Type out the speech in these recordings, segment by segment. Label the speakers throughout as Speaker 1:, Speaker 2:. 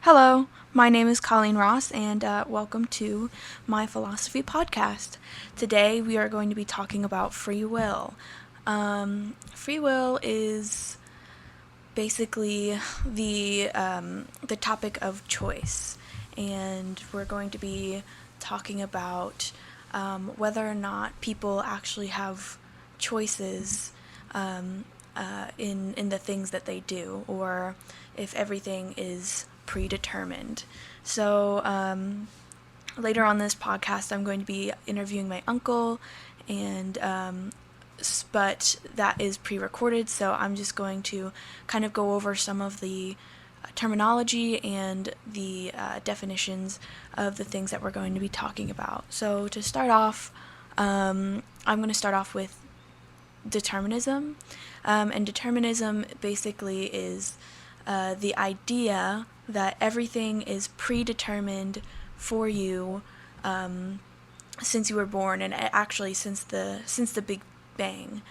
Speaker 1: Hello, my name is Colleen Ross, and welcome to my philosophy podcast. Today we are going to be talking about free will. Free will is basically the topic of choice, and we're going to be talking about whether or not people actually have choices in the things that they do, or if everything is predetermined. So later on this podcast, I'm going to be interviewing my uncle, and but that is pre-recorded, so I'm just going to kind of go over some of the terminology and the definitions of the things that we're going to be talking about. So to start off, I'm going to start off with determinism. And determinism basically is the idea that everything is predetermined for you since you were born, and actually since the Big Bang.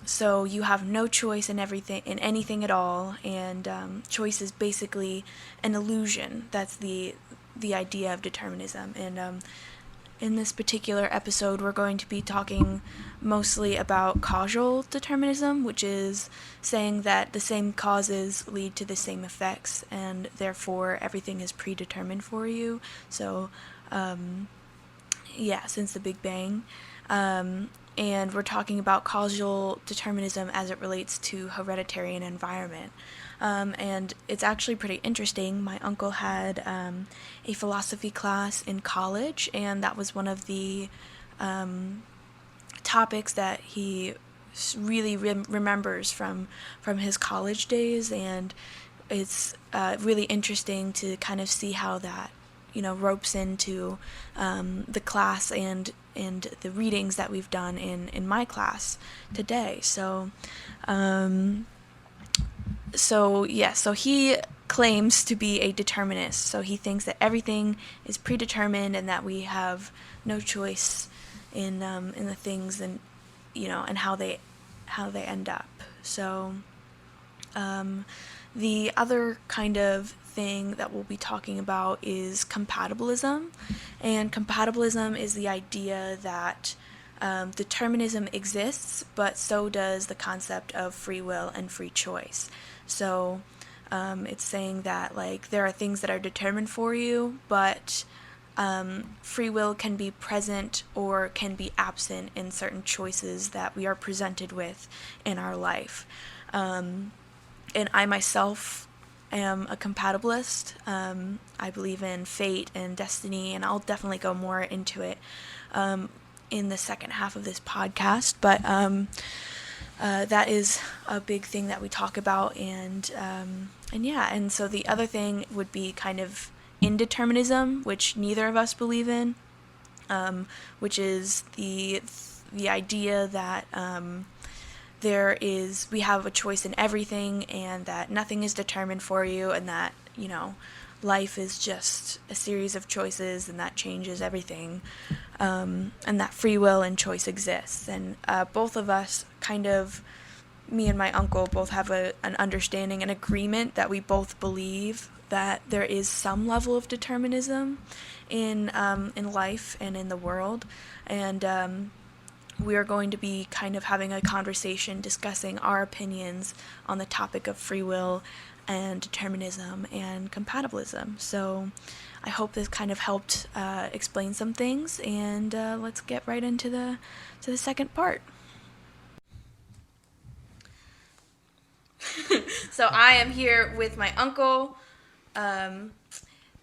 Speaker 1: So you have no choice in anything at all, and choice is basically an illusion. That's the idea of determinism. And in this particular episode, we're going to be talking mostly about causal determinism, which is saying that the same causes lead to the same effects, and therefore everything is predetermined for you. So, since the Big Bang. And we're talking about causal determinism as it relates to hereditary and environment. And it's actually pretty interesting. My uncle had a philosophy class in college, and that was one of the topics that he really remembers from his college days, and it's really interesting to kind of see how that ropes into the class and the readings that we've done in my class today. So he claims to be a determinist. So he thinks that everything is predetermined and that we have no choice in the things, and and how they end up. So the other kind of thing that we'll be talking about is compatibilism. And compatibilism is the idea that determinism exists, but so does the concept of free will and free choice. So it's saying that there are things that are determined for you, but free will can be present or can be absent in certain choices that we are presented with in our life. And I myself am a compatibilist. I believe in fate and destiny, and I'll definitely go more into it in the second half of this podcast. But that is a big thing that we talk about, and so the other thing would be kind of indeterminism, which neither of us believe in, which is the idea that we have a choice in everything, and that nothing is determined for you, and that life is just a series of choices, and that changes everything, and that free will and choice exists. And both of us me and my uncle both have an understanding, an agreement that we both believe that there is some level of determinism in life and in the world. And we are going to be kind of having a conversation discussing our opinions on the topic of free will and determinism and compatibilism. So I hope this kind of helped explain some things, and let's get right into the second part. So I am here with my uncle.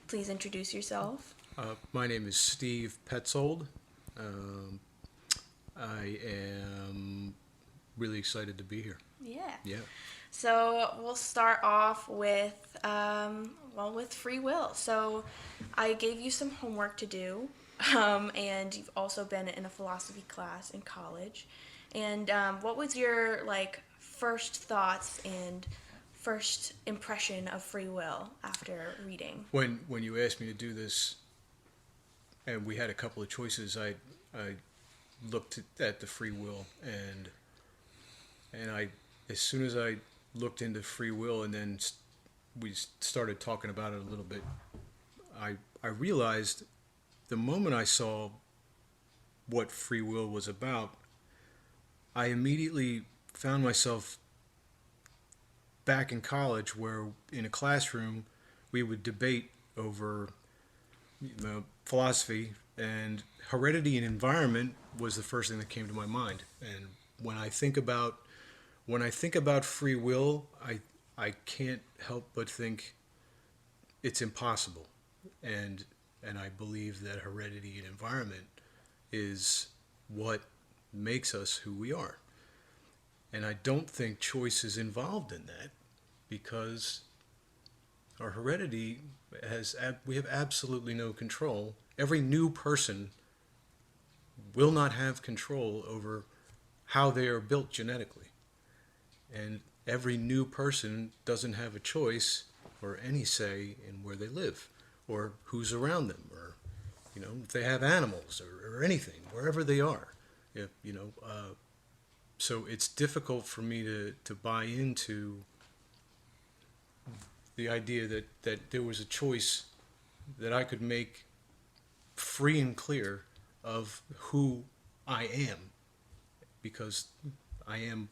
Speaker 1: Please introduce yourself.
Speaker 2: My name is Steve Petzold. I am really excited to be here.
Speaker 1: Yeah.
Speaker 2: Yeah.
Speaker 1: So we'll start off with with free will. So I gave you some homework to do, and you've also been in a philosophy class in college. And what was your first thoughts and first impression of free will after reading?
Speaker 2: When you asked me to do this, and we had a couple of choices, I looked at the free will, and I, as soon as I looked into free will and then we started talking about it a little bit, I realized the moment I saw what free will was about, I immediately found myself back in college, where in a classroom we would debate over philosophy, and heredity and environment was the first thing that came to my mind. And when I think about free will, I can't help but think it's impossible. And I believe that heredity and environment is what makes us who we are. And I don't think choice is involved in that, because our heredity we have absolutely no control. Every new person will not have control over how they are built genetically. And every new person doesn't have a choice or any say in where they live or who's around them, or if they have animals or anything, wherever they are. If, so it's difficult for me to buy into the idea that there was a choice that I could make free and clear of who I am, because I am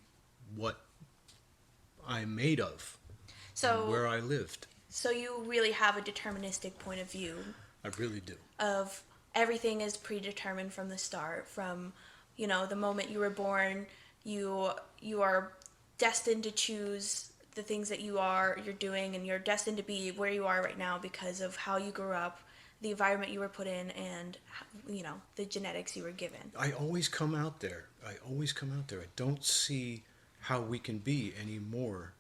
Speaker 2: what I'm made of, and where I lived.
Speaker 1: So you really have a deterministic point of view.
Speaker 2: I really do.
Speaker 1: Of everything is predetermined from the start, from the moment you were born, you are destined to choose the things that you're doing, and you're destined to be where you are right now because of how you grew up, the environment you were put in, and the genetics you were given.
Speaker 2: I always come out there. I don't see how we can be any more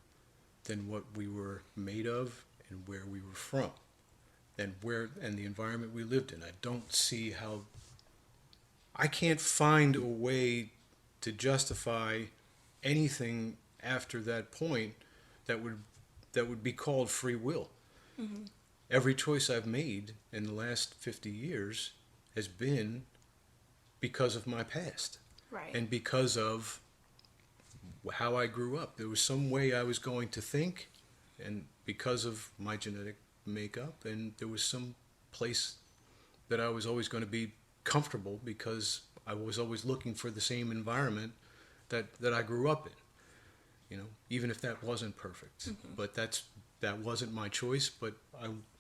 Speaker 2: than what we were made of and where we were from, and the environment we lived in. I don't see how. I can't find a way to justify anything after that point that would be called free will. Mm-hmm. Every choice I've made in the last 50 years has been because of my past.
Speaker 1: Right.
Speaker 2: And because of how I grew up. There was some way I was going to think, and because of my genetic makeup, and there was some place that I was always going to be comfortable, because I was always looking for the same environment that I grew up in. Even if that wasn't perfect. Mm-hmm. But that wasn't my choice, but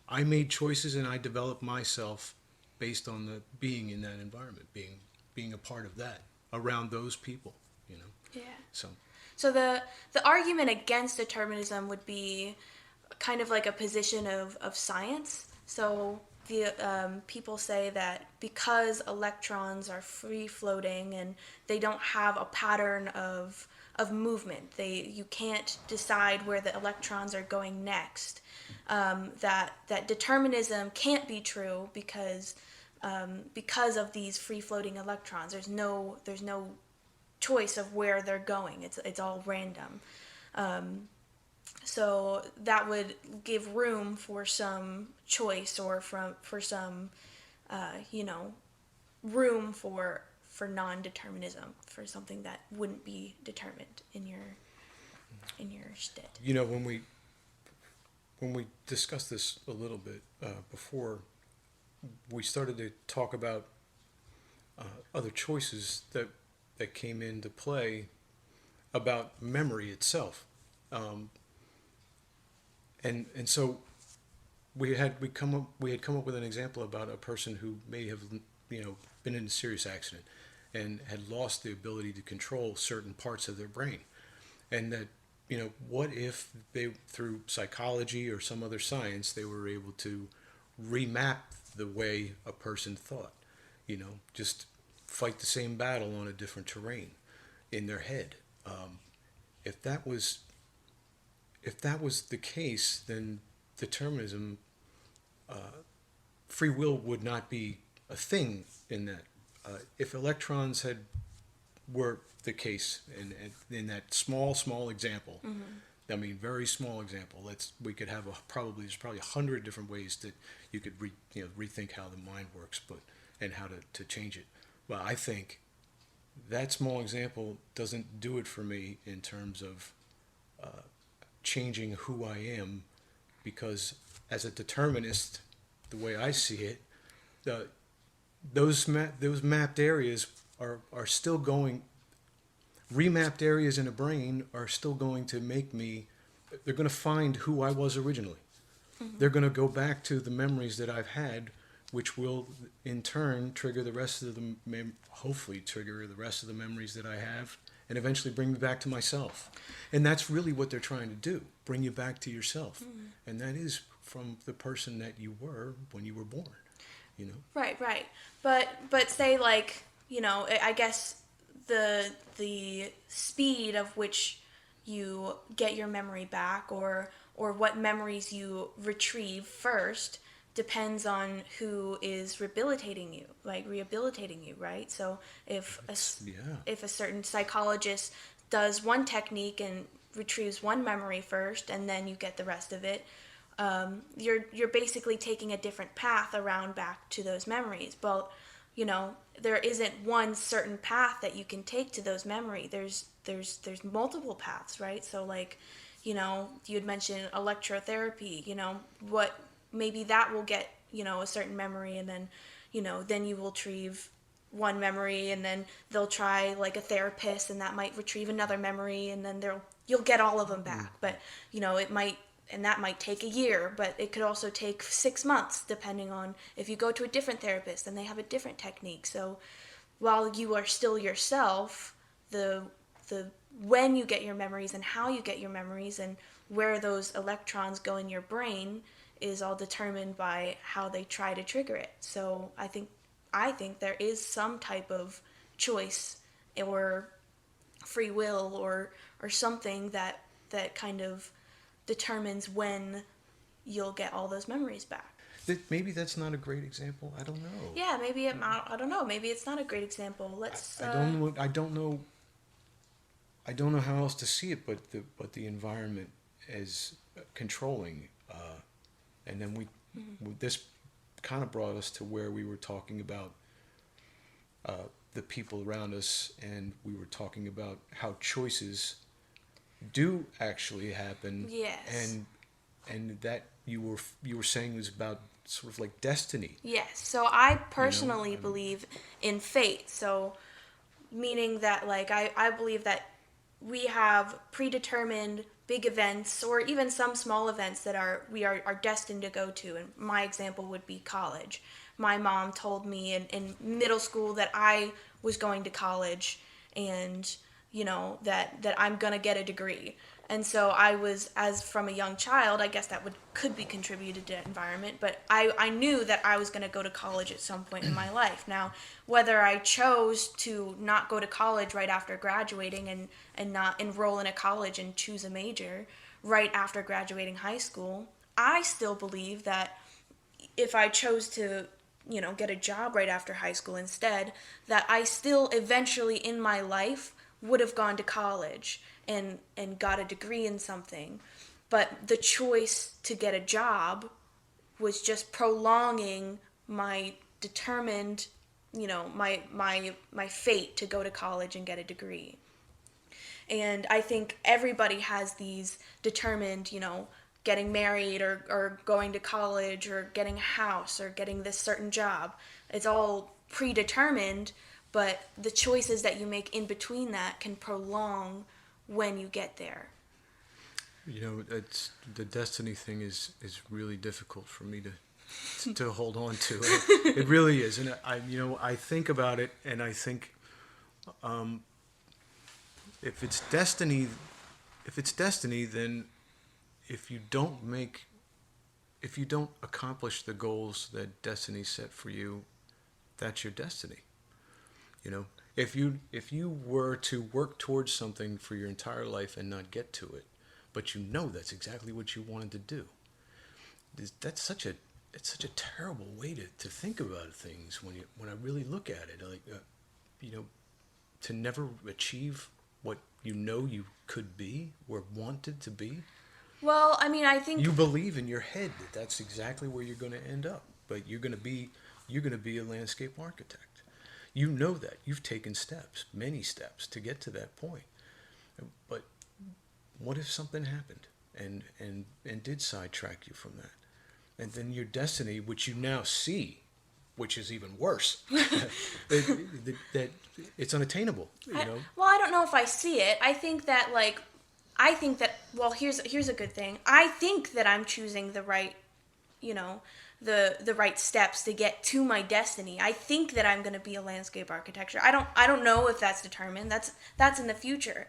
Speaker 2: I made choices, and I developed myself based on being in that environment, being a part of that, around those people,
Speaker 1: Yeah.
Speaker 2: So
Speaker 1: the argument against determinism would be kind of like a position of science. So the people say that because electrons are free floating and they don't have a pattern of movement, you can't decide where the electrons are going next. That determinism can't be true because of these free floating electrons. There's no choice of where they're going. It's all random. So that would give room for some choice, or for some room for non-determinism, for something that wouldn't be determined in your stead.
Speaker 2: When we discussed this a little bit before, we started to talk about other choices that came into play about memory itself, and so we had come up with an example about a person who may have been in a serious accident and had lost the ability to control certain parts of their brain, and that what if they, through psychology or some other science, they were able to remap the way a person thought, just fight the same battle on a different terrain in their head. If that was the case, then determinism, free will would not be a thing in that. If electrons were the case in that small example, mm-hmm. I mean, very small example. We could have there's probably 100 different ways that you could rethink how the mind works, and how to change it. Well, I think that small example doesn't do it for me in terms of changing who I am because as a determinist, the way I see it, the, those mapped areas are still going, remapped areas in a brain are still going to make me, they're going to find who I was originally. They're going to go back to the memories that I've had, which will in turn trigger the rest of the hopefully trigger the rest of the memories that I have, and eventually bring me back to myself. And that's really what they're trying to do, bring you back to yourself. And that is from the person that you were when you were born, you know.
Speaker 1: Right, right. But say, like, you know, I guess the speed of which you get your memory back, or what memories you retrieve first, depends on who is rehabilitating you, right? So if a certain psychologist does one technique and retrieves one memory first, and then you get the rest of it, you're basically taking a different path around back to those memories. But you know, there isn't one certain path that you can take to those memories. There's multiple paths, right? So like, you know, you had mentioned electrotherapy. You know, what maybe that will get, you know, a certain memory, and then, you know, then you will retrieve one memory, and then they'll try like a therapist, and that might retrieve another memory, and then you'll get all of them back. But you know, that might take a year, but it could also take 6 months, depending on if you go to a different therapist and they have a different technique. So while you are still yourself, the when you get your memories and how you get your memories and where those electrons go in your brain is all determined by how they try to trigger it. So I think there is some type of choice or free will or something that kind of determines when you'll get all those memories back.
Speaker 2: Maybe that's not a great example. I don't know.
Speaker 1: Yeah, maybe I don't know. Maybe it's not a great example. Let's.
Speaker 2: I don't know. I don't know. I don't know how else to see it, but the environment is controlling, and then this kind of brought us to where we were talking about the people around us, and we were talking about how choices do actually happen.
Speaker 1: Yes.
Speaker 2: And that you were saying was about sort of like destiny.
Speaker 1: Yes. So I personally believe in fate. So meaning that, like, I believe that we have predetermined big events, or even some small events that we are destined to go to. And my example would be college. My mom told me in middle school that I was going to college, and you know that I'm gonna get a degree. And so I was, as from a young child, I guess that could be contributed to environment, but I knew that I was going to go to college at some point in my life. Now, whether I chose to not go to college right after graduating and not enroll in a college and choose a major right after graduating high school, I still believe that if I chose to, you know, get a job right after high school instead, that I still eventually in my life would have gone to college and got a degree in something. But the choice to get a job was just prolonging my determined, you know, my fate to go to college and get a degree. And I think everybody has these determined, you know, getting married or going to college or getting a house or getting this certain job. It's all predetermined, but the choices that you make in between that can prolong when you get there.
Speaker 2: You know, it's the destiny thing is really difficult for me to hold on to. It really is, and I think about it, and I think if it's destiny, then if you don't accomplish the goals that destiny set for you, that's your destiny. You know, if you were to work towards something for your entire life and not get to it, but you know that's exactly what you wanted to do, it's such a terrible way to think about things when I really look at it. Like, to never achieve what you know you could be or wanted to be.
Speaker 1: Well, I mean, I think
Speaker 2: you believe in your head that that's exactly where you're going to end up, but you're going to be a landscape architect. You know that. You've taken steps, many steps, to get to that point. But what if something happened and did sidetrack you from that. And then your destiny, which you now see, which is even worse, that it's unattainable.
Speaker 1: Well, I don't know if I see it. Well, here's a good thing. I think that I'm choosing the right, you know, the right steps to get to my destiny. I think that I'm going to be a landscape architecture. I don't know if that's determined. That's in the future.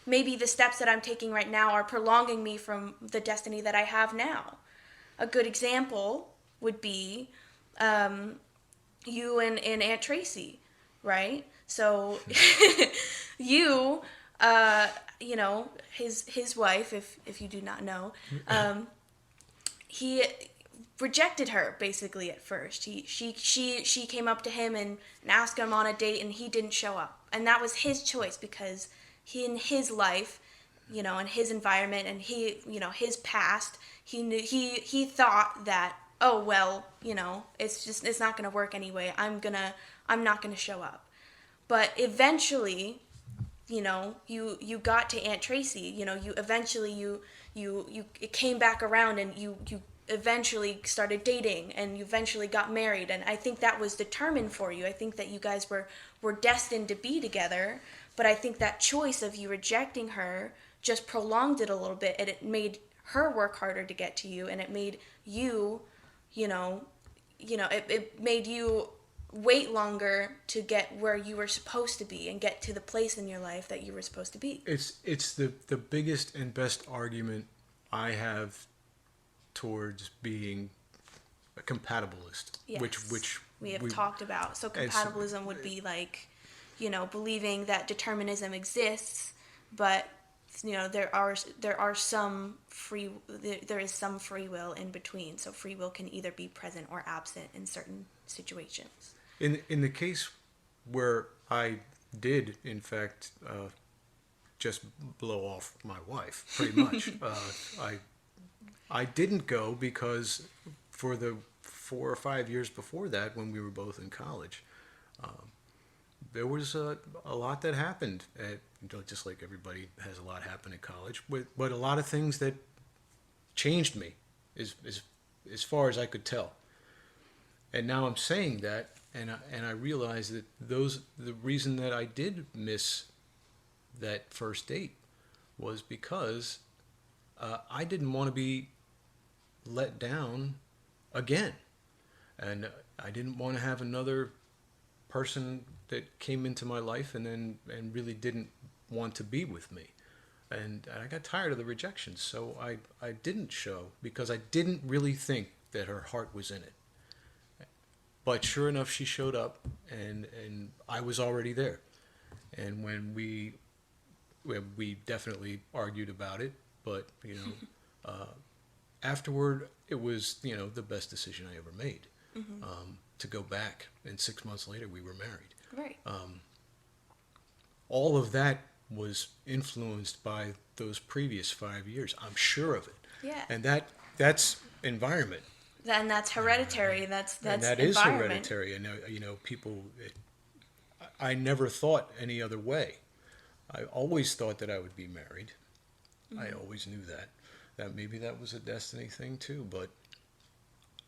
Speaker 1: Maybe the steps that I'm taking right now are prolonging me from the destiny that I have now. A good example would be you and Aunt Tracy, right? So you, his wife, if you do not know, he rejected her basically at first. She came up to him and asked him on a date, and he didn't show up, and that was his choice because he in his life, in his environment and his past, he thought that, oh well, it's not gonna work anyway. I'm not gonna show up. But eventually, you got to Aunt Tracy. You eventually you it came back around, and you eventually started dating, and you eventually got married. And I think that was determined for you. I think that you guys were destined to be together. But I think that choice of you rejecting her just prolonged it a little bit, and it made her work harder to get to you, and it made you, it made you wait longer to get where you were supposed to be and get to the place in your life that you were supposed to be.
Speaker 2: It's the biggest and best argument I have towards being a compatibilist,
Speaker 1: Yes.
Speaker 2: which
Speaker 1: we have talked about. So compatibilism would be like, believing that determinism exists, but there is some free will in between. So free will can either be present or absent in certain situations.
Speaker 2: In the case where I did in fact just blow off my wife, pretty much, I didn't go because for the 4 or 5 years before that, when we were both in college, there was a lot that happened just like everybody has a lot happen at college, but a lot of things that changed me as far as I could tell. And now I'm saying that, and I realize that the reason that I did miss that first date was because I didn't want to be let down again, and I didn't want to have another person that came into my life and really didn't want to be with me, and I got tired of the rejection, so I didn't show because I didn't really think that her heart was in it. But sure enough, she showed up, and I was already there. And when we definitely argued about it, but afterward, it was the best decision I ever made. Mm-hmm. To go back, and 6 months later, we were married.
Speaker 1: Right.
Speaker 2: All of that was influenced by those previous 5 years. I'm sure of it.
Speaker 1: Yeah.
Speaker 2: And that's environment.
Speaker 1: And that's hereditary. That's
Speaker 2: and that
Speaker 1: environment.
Speaker 2: Is hereditary. And people. I never thought any other way. I always thought that I would be married. Mm-hmm. I always knew that. That maybe that was a destiny thing too. But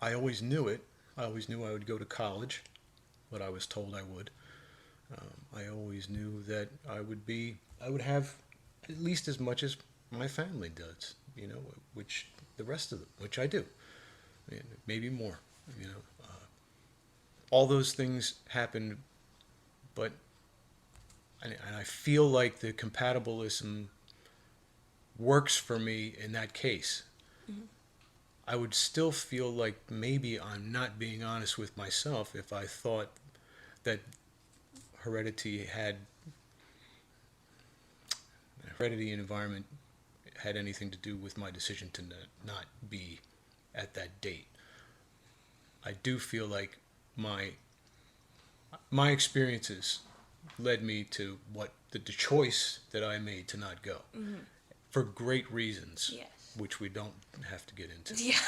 Speaker 2: I always knew it. I always knew I would go to college, what I was told I would. I always knew that I would have at least as much as my family does, which the rest of them, which I do, maybe more, all those things happen, but, and I feel like the compatibilism works for me in that case. Mm-hmm. I would still feel like maybe I'm not being honest with myself if I thought that heredity and environment had anything to do with my decision to not be at that date. I do feel like my experiences led me to the choice that I made to not go. Mm-hmm. For great reasons. Yes. Which we don't have to get into. Yeah.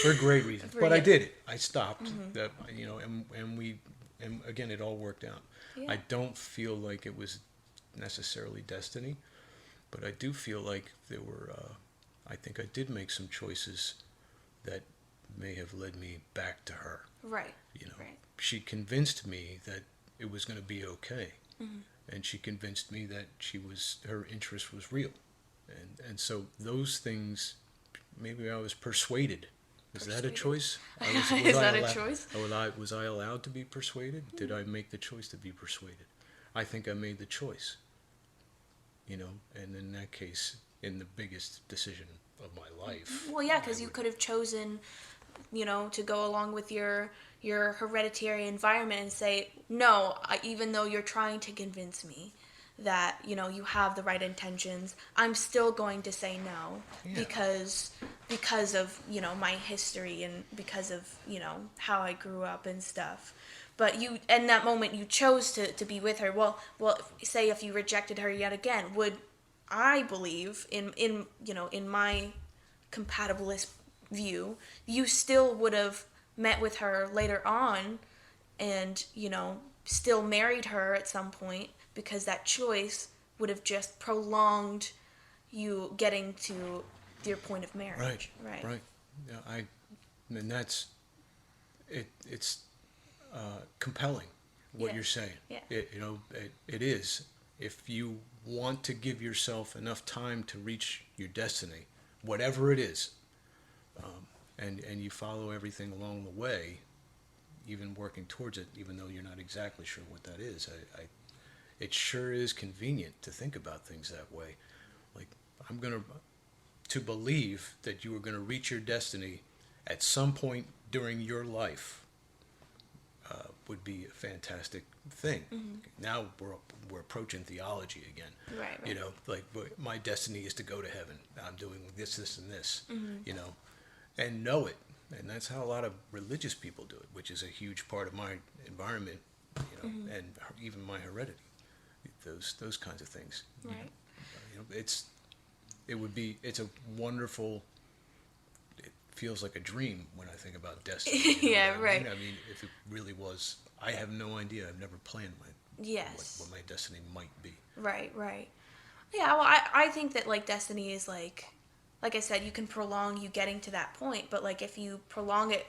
Speaker 2: For great reasons. But I did it. I stopped. Mm-hmm. That and again, it all worked out. Yeah. I don't feel like it was necessarily destiny, but I do feel like there were I think I did make some choices that may have led me back to her.
Speaker 1: Right.
Speaker 2: You know,
Speaker 1: Right.
Speaker 2: she convinced me that it was going to be okay,
Speaker 1: Mm-hmm.
Speaker 2: and she convinced me that her interest was real, and so those things. Maybe I was persuaded. Is that a
Speaker 1: Persuaded.
Speaker 2: choice?
Speaker 1: Is that a choice?
Speaker 2: Was I allowed to be persuaded? Did I make the choice to be persuaded? I think I made the choice. You know, and in that case, in the biggest decision of my life.
Speaker 1: Well, yeah, because you could have chosen, to go along with your hereditary environment and say, no, even though you're trying to convince me that, you have the right intentions, I'm still going to say no.
Speaker 2: Yeah.
Speaker 1: Because of, my history and because of, how I grew up and stuff. But in that moment, you chose to be with her. Well, say if you rejected her yet again, would I believe in my compatibilist view, you still would have met with her later on and, still married her at some point because that choice would have just prolonged you getting to your point of marriage.
Speaker 2: Right. Yeah, and that's it. It's compelling what you're saying.
Speaker 1: Yeah.
Speaker 2: It is. If you want to give yourself enough time to reach your destiny, whatever it is, and you follow everything along the way, even working towards it, even though you're not exactly sure what that is, it sure is convenient to think about things that way. Like, to believe that you are going to reach your destiny at some point during your life would be a fantastic thing.
Speaker 1: Mm-hmm.
Speaker 2: Now we're approaching theology again.
Speaker 1: Right.
Speaker 2: Like my destiny is to go to heaven. I'm doing this, and this.
Speaker 1: Mm-hmm.
Speaker 2: And know it. And that's how a lot of religious people do it, which is a huge part of my environment,
Speaker 1: Mm-hmm.
Speaker 2: and even my heredity. Those kinds of things.
Speaker 1: Right.
Speaker 2: It's a wonderful. It feels like a dream when I think about destiny.
Speaker 1: Yeah, right.
Speaker 2: I mean, if it really was, I have no idea. I've never planned what my destiny might be.
Speaker 1: Right. Yeah, well, I think that, like, destiny is, like I said, you can prolong you getting to that point, but, like, if you prolong it,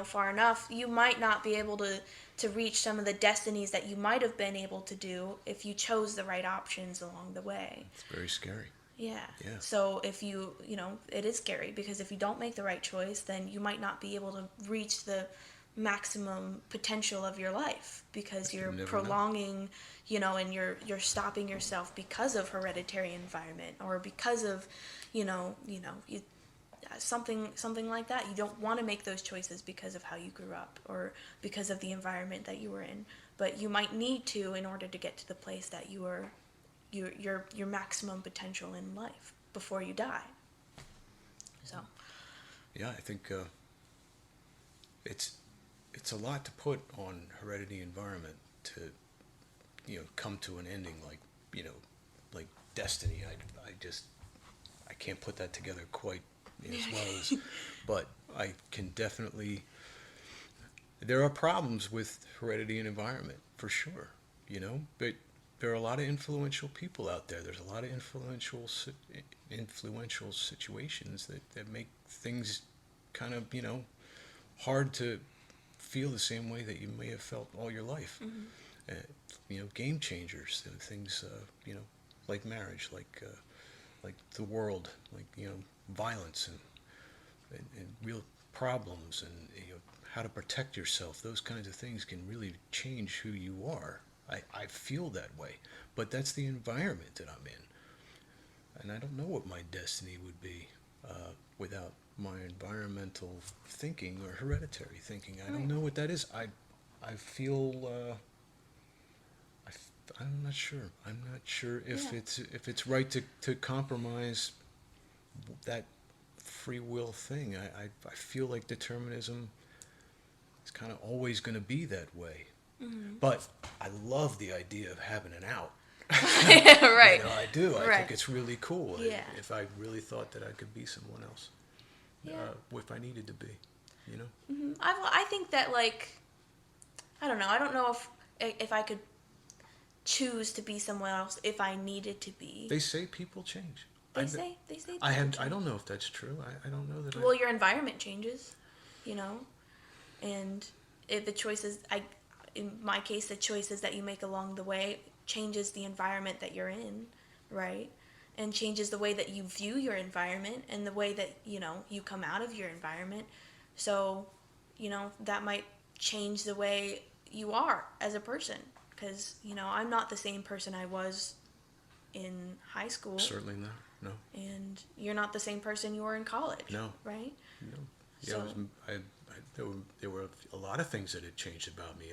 Speaker 1: far enough, you might not be able to reach some of the destinies that you might have been able to do if you chose the right options along the way.
Speaker 2: It's very scary.
Speaker 1: Yeah.
Speaker 2: Yeah.
Speaker 1: So if it is scary because if you don't make the right choice, then you might not be able to reach the maximum potential of your life because you're prolonging, and you're stopping yourself because of hereditary environment or because of, something like that. You don't want to make those choices because of how you grew up or because of the environment that you were in, but you might need to in order to get to the place that you are your maximum potential in life before you die. So
Speaker 2: yeah, I think it's a lot to put on heredity environment to come to an ending like destiny. I can't put that together quite as well as, but I can definitely. There are problems with heredity and environment for sure, but there are a lot of influential people out there. There's a lot of influential situations that make things kind of hard to feel the same way that you may have felt all your life.
Speaker 1: Mm-hmm.
Speaker 2: Game changers, things like marriage, like the world, like violence and real problems, and how to protect yourself. Those kinds of things can really change who you are. I feel that way, but that's the environment that I'm in, and I don't know what my destiny would be without my environmental thinking or hereditary thinking. I don't know what that is. I feel I'm not sure. I'm not sure if it's right to compromise that free will thing. I feel like determinism is kind of always going to be that way.
Speaker 1: Mm-hmm.
Speaker 2: But I love the idea of having an out.
Speaker 1: Right.
Speaker 2: I do. I think it's really cool.
Speaker 1: Yeah.
Speaker 2: If I really thought that I could be someone else.
Speaker 1: Yeah.
Speaker 2: If I needed to be,
Speaker 1: Mm-hmm. I think that, like, I don't know. I don't know if I could choose to be someone else if I needed to be.
Speaker 2: They say people change.
Speaker 1: They say people
Speaker 2: I
Speaker 1: change.
Speaker 2: don't know if that's true. I don't know that.
Speaker 1: Well, your environment changes, and if the choices, in my case, the choices that you make along the way changes the environment that you're in, right? And changes the way that you view your environment and the way that, you come out of your environment. So, that might change the way you are as a person. Because, I'm not the same person I was in high school.
Speaker 2: Certainly not. No.
Speaker 1: And you're not the same person you were in college.
Speaker 2: No.
Speaker 1: Right?
Speaker 2: No.
Speaker 1: So,
Speaker 2: Yeah, there were a lot of things that had changed about me.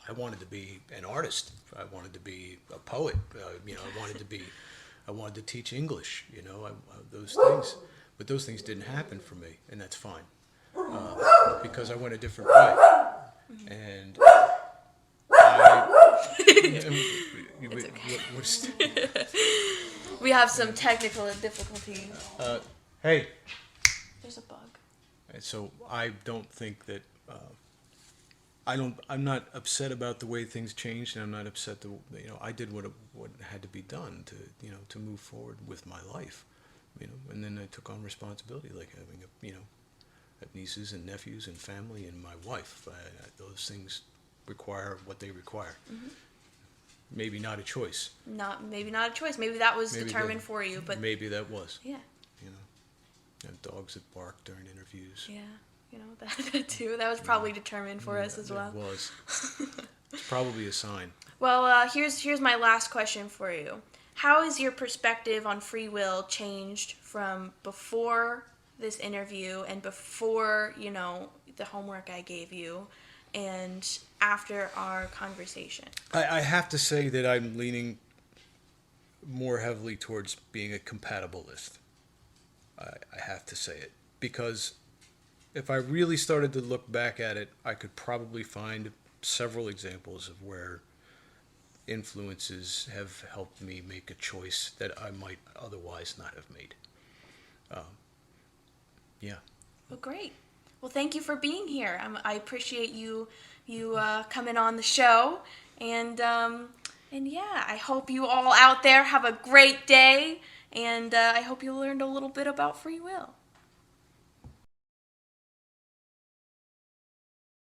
Speaker 2: I wanted to be an artist. I wanted to be a poet. I wanted to teach English. Those things, but those things didn't happen for me, and that's fine because I went a different way. And
Speaker 1: It's okay.
Speaker 2: what's,
Speaker 1: We have some technical difficulties.
Speaker 2: hey.
Speaker 1: There's a bug.
Speaker 2: And so I don't think that I'm not upset about the way things changed, and I'm not upset that I did what had to be done to move forward with my life, and then I took on responsibility, like having nieces and nephews and family and my wife. Those things require what they require. Mm-hmm. Maybe not a choice.
Speaker 1: Maybe not a choice. Maybe that was
Speaker 2: Maybe
Speaker 1: determined for you, but
Speaker 2: maybe that was.
Speaker 1: Yeah.
Speaker 2: And dogs that bark during interviews.
Speaker 1: Yeah. That too. That was probably determined for us as well.
Speaker 2: It was. It's probably a sign.
Speaker 1: Well, here's my last question for you. How has your perspective on free will changed from before this interview and before, the homework I gave you and after our conversation?
Speaker 2: I have to say that I'm leaning more heavily towards being a compatibilist. I have to say it. Because if I really started to look back at it, I could probably find several examples of where influences have helped me make a choice that I might otherwise not have made. Yeah.
Speaker 1: Well, great. Well, thank you for being here. I appreciate you coming on the show, and yeah, I hope you all out there have a great day, and I hope you learned a little bit about free will.